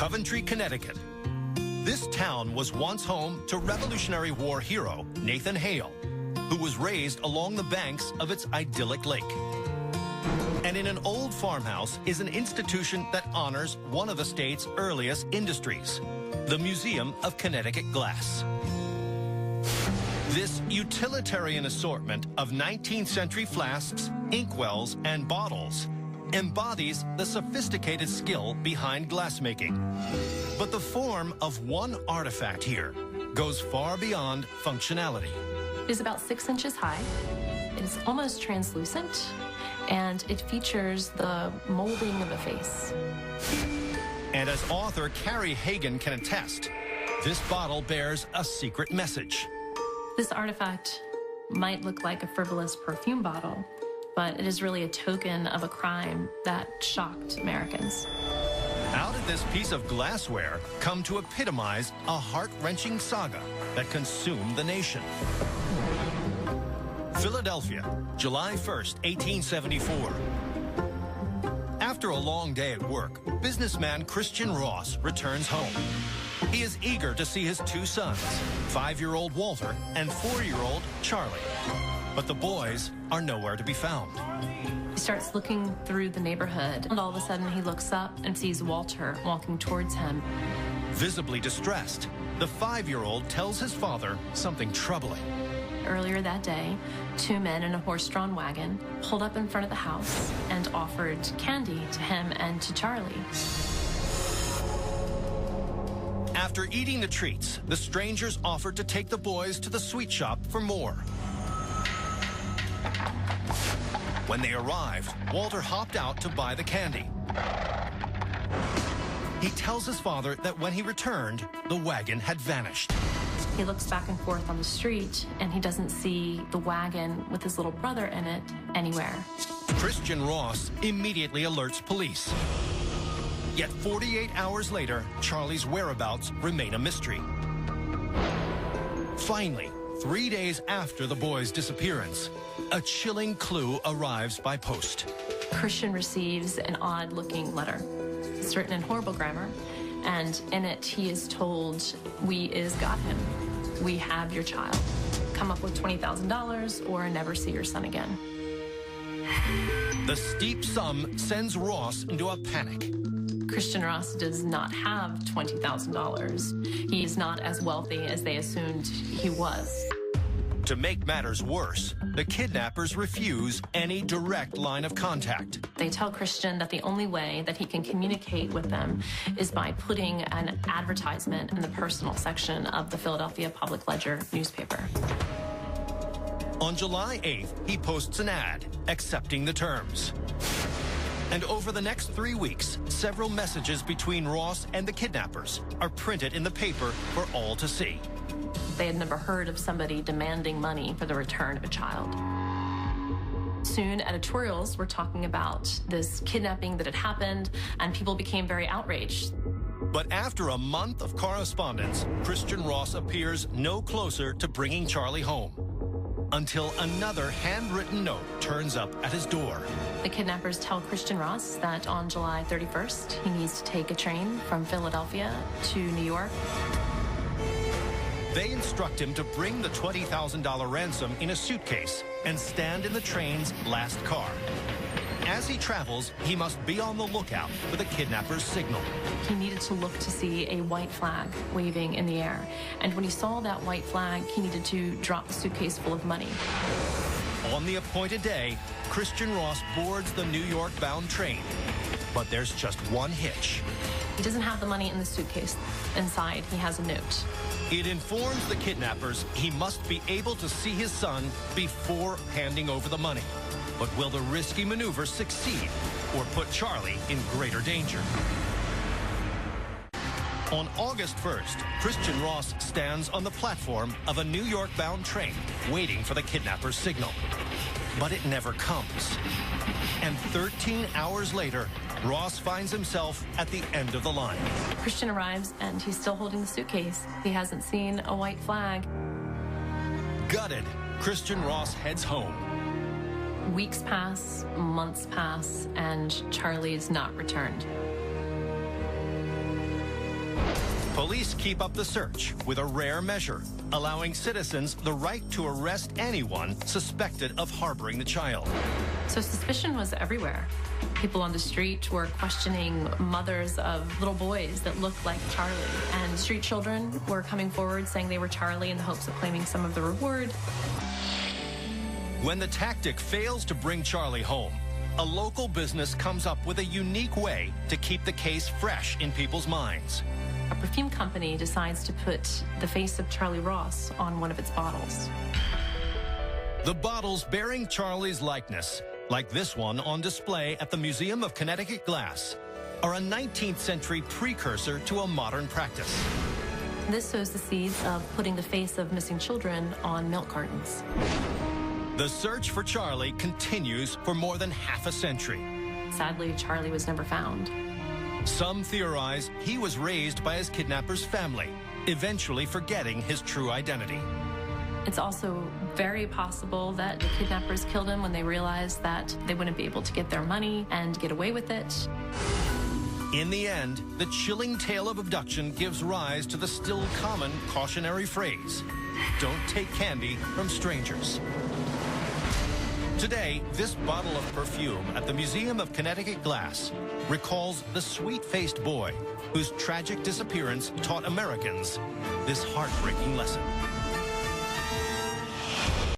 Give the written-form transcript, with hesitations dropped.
Coventry, Connecticut. This town was once home to Revolutionary War hero Nathan Hale, who was raised along the banks of its idyllic lake. And in an old farmhouse is an institution that honors one of the state's earliest industries, the Museum of Connecticut Glass. This utilitarian assortment of 19th century flasks, inkwells, and bottles embodies the sophisticated skill behind glassmaking. But the form of one artifact here goes far beyond functionality. It is about 6 inches high. It is almost translucent, and it features the molding of a face. And as author Carrie Hagan can attest, this bottle bears a secret message. This artifact might look like a frivolous perfume bottle, but it is really a token of a crime that shocked Americans. How did this piece of glassware come to epitomize a heart-wrenching saga that consumed the nation? Philadelphia, July 1st, 1874. After a long day at work, businessman Christian Ross returns home. He is eager to see his two sons, 5-year-old Walter and 4-year-old Charley. But the boys are nowhere to be found. He starts looking through the neighborhood, and all of a sudden he looks up and sees Walter walking towards him. Visibly distressed, the 5-year-old tells his father something troubling. Earlier that day, 2 men in a horse-drawn wagon pulled up in front of the house and offered candy to him and to Charley. After eating the treats, the strangers offered to take the boys to the sweet shop for more. When they arrived, Walter hopped out to buy the candy. He tells his father that when he returned, the wagon had vanished. He looks back and forth on the street, and he doesn't see the wagon with his little brother in it anywhere. Christian Ross immediately alerts police. Yet 48 hours later, Charley's whereabouts remain a mystery. Finally, 3 days after the boy's disappearance, a chilling clue arrives by post. Christian receives an odd-looking letter. It's written in horrible grammar, and in it he is told, "We is got him. We have your child. Come up with $20,000 or never see your son again." The steep sum sends Ross into a panic. Christian Ross does not have $20,000. He is not as wealthy as they assumed he was. To make matters worse, the kidnappers refuse any direct line of contact. They tell Christian that the only way that he can communicate with them is by putting an advertisement in the personal section of the Philadelphia Public Ledger newspaper. On July 8th, he posts an ad accepting the terms. And over the next 3 weeks, several messages between Ross and the kidnappers are printed in the paper for all to see. They had never heard of somebody demanding money for the return of a child. Soon, editorials were talking about this kidnapping that had happened, and people became very outraged. But after a month of correspondence, Christian Ross appears no closer to bringing Charley home, until another handwritten note turns up at his door. The kidnappers tell Christian Ross that on July 31st, he needs to take a train from Philadelphia to New York. They instruct him to bring the $20,000 ransom in a suitcase and stand in the train's last car. As he travels, he must be on the lookout for the kidnapper's signal. He needed to look to see a white flag waving in the air. And when he saw that white flag, he needed to drop the suitcase full of money. On the appointed day, Christian Ross boards the New York-bound train. But there's just one hitch. He doesn't have the money in the suitcase. Inside, he has a note. It informs the kidnappers he must be able to see his son before handing over the money. But will the risky maneuver succeed or put Charley in greater danger? On August 1st, Christian Ross stands on the platform of a New York-bound train waiting for the kidnapper's signal. But it never comes. And 13 hours later, Ross finds himself at the end of the line. Christian arrives, and he's still holding the suitcase. He hasn't seen a white flag. Gutted, Christian Ross heads home. Weeks pass, months pass, and Charley is not returned. Police keep up the search with a rare measure, allowing citizens the right to arrest anyone suspected of harboring the child. So suspicion was everywhere. People on the street were questioning mothers of little boys that looked like Charley. And street children were coming forward saying they were Charley in the hopes of claiming some of the reward. When the tactic fails to bring Charley home, a local business comes up with a unique way to keep the case fresh in people's minds. A perfume company decides to put the face of Charley Ross on one of its bottles. The bottles bearing Charley's likeness, like this one on display at the Museum of Connecticut Glass, are a 19th century precursor to a modern practice. This sows the seeds of putting the face of missing children on milk cartons. The search for Charley continues for more than half a century. Sadly, Charley was never found. Some theorize he was raised by his kidnapper's family, eventually forgetting his true identity. It's also very possible that the kidnappers killed him when they realized that they wouldn't be able to get their money and get away with it. In the end, the chilling tale of abduction gives rise to the still common cautionary phrase, "Don't take candy from strangers." Today, this bottle of perfume at the Museum of Connecticut Glass recalls the sweet-faced boy whose tragic disappearance taught Americans this heartbreaking lesson.